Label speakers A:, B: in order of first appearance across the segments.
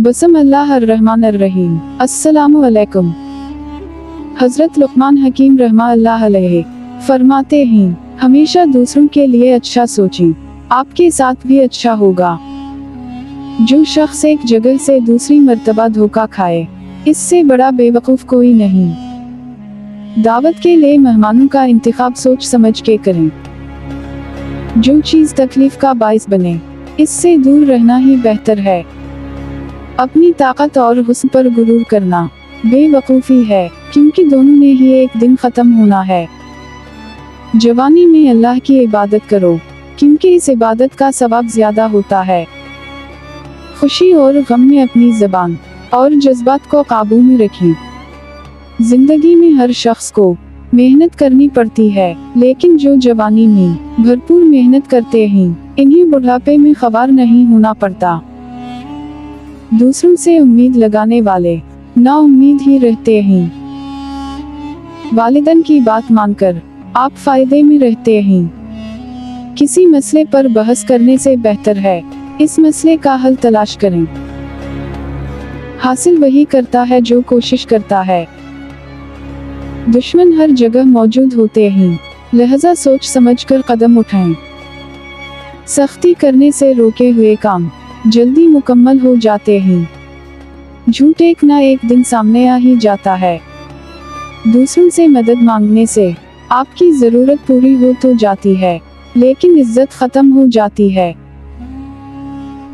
A: बसम अल्लाह अर्रहमान अर्रहीम। अस्सलामु अलैकुम। हजरत लुक़मान हकीम रहमा अल्लाह अलैहि फरमाते हैं, हमेशा दूसरों के लिए अच्छा सोचें, आपके साथ भी अच्छा होगा। जो शख्स एक जगह से दूसरी मर्तबा धोखा खाए, इससे बड़ा बेवकूफ़ कोई नहीं। दावत के लिए मेहमानों का इंतखाब सोच समझ के करें। जो चीज़ तकलीफ का बाइस बने, इससे दूर रहना ही बेहतर है। अपनी ताकत और हुस्न पर गुरूर करना बेवकूफ़ी है, क्योंकि दोनों ने ही एक दिन ख़त्म होना है। जवानी में अल्लाह की इबादत करो, क्योंकि इस इबादत का सवाब ज़्यादा होता है। खुशी और गम में अपनी ज़बान और जज्बात को काबू में रखें। जिंदगी में हर शख्स को मेहनत करनी पड़ती है, लेकिन जो जवानी में भरपूर मेहनत करते हैं, इन्हीं बुढ़ापे में ख़वार नहीं होना पड़ता। दूसरों से उम्मीद लगाने वाले ना उम्मीद ही रहते हैं। वालिदैन की बात मानकर आप फायदे में रहते हैं। किसी मसले पर बहस करने से बेहतर है इस मसले का हल तलाश करें। हासिल वही करता है जो कोशिश करता है। दुश्मन हर जगह मौजूद होते हैं, लिहाजा सोच समझकर कदम उठाएं। सख्ती करने से रोके हुए काम जल्दी मुकम्मल हो जाते हैं। झूठ एक ना एक दिन सामने आ ही जाता है। दूसरों से मदद मांगने से आपकी ज़रूरत पूरी हो तो जाती है, लेकिन इज्जत ख़त्म हो जाती है।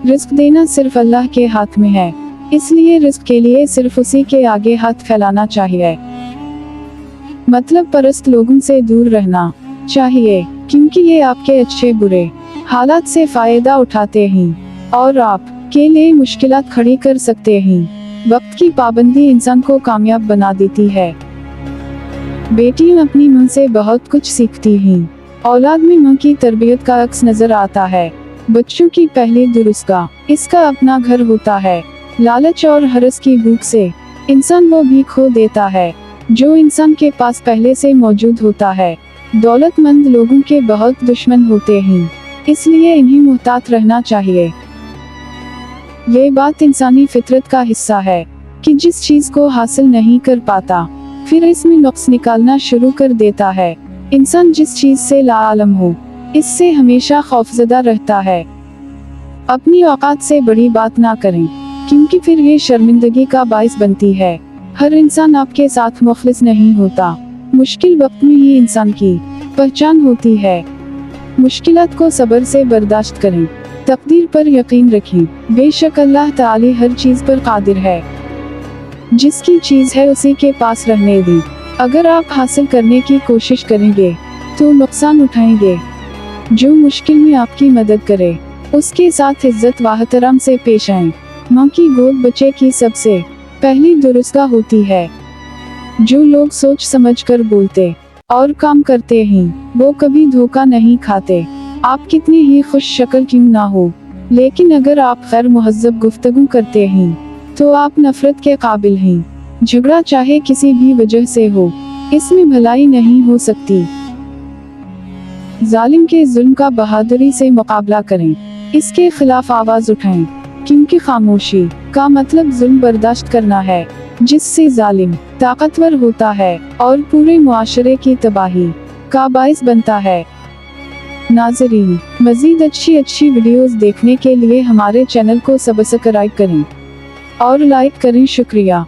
A: रिस्क देना सिर्फ अल्लाह के हाथ में है, इसलिए रिस्क के लिए सिर्फ उसी के आगे हाथ फैलाना चाहिए। मतलब परस्त लोगों से दूर रहना चाहिए, क्योंकि ये आपके अच्छे बुरे हालात से फ़ायदा उठाते हैं और आप के लिए मुश्किलात खड़ी कर सकते हैं। वक्त की पाबंदी इंसान को कामयाब बना देती है। बेटियां अपनी मां से बहुत कुछ सीखती हैं। औलाद में मां की तरबियत का अक्स नजर आता है। बच्चों की पहली दुरुस्गा इसका अपना घर होता है। लालच और हरस की भूख से इंसान वो भी खो देता है जो इंसान के पास पहले से मौजूद होता है। दौलतमंद लोगों के बहुत दुश्मन होते हैं, इसलिए इन्हें मुहतात रहना चाहिए। ये बात इंसानी फितरत का हिस्सा है कि जिस चीज को हासिल नहीं कर पाता, फिर इसमें नुक्स निकालना शुरू कर देता है। इंसान जिस चीज से लाआलम हो, इससे हमेशा खौफजदा रहता है। अपनी औकात से बड़ी बात ना करें, क्योंकि फिर ये शर्मिंदगी का बाइस बनती है। हर इंसान आपके साथ मुखलिस नहीं होता। मुश्किल वक्त में ही इंसान की पहचान होती है। मुश्किलात को सब्र से बर्दाश्त करें, तकदीर पर यकीन रखें। बेशक अल्लाह ताली हर चीज पर कादिर है। जिसकी चीज है उसी के पास रहने दें। अगर आप हासिल करने की कोशिश करेंगे तो नुकसान उठाएंगे। जो मुश्किल में आपकी मदद करे, उसके साथ इज्जत व एहतराम से पेश आएं। माँ की गोद बच्चे की सबसे पहली दुरुस्गा होती है। जो लोग सोच समझकर बोलते और काम करते हैं, वो कभी धोखा नहीं खाते। आप कितने ही खुश शक्ल क्यों ना हो, लेकिन अगर आप खैर मुहज़्ज़ब गुफ्तगू करते हैं तो आप नफरत के काबिल हैं। झगड़ा चाहे किसी भी वजह से हो, इसमें भलाई नहीं हो सकती। जालिम के जुल्म का बहादुरी से मुकाबला करें, इसके खिलाफ आवाज उठाएं, क्योंकि खामोशी का मतलब जुल्म बर्दाश्त करना है, जिससे जालिम ताकतवर होता है और पूरे मुआशरे की तबाही का बाइस बनता है। नाज़रीन, मज़ीद अच्छी वीडियोस देखने के लिए हमारे चैनल को सब्सक्राइब करें और लाइक करें। शुक्रिया।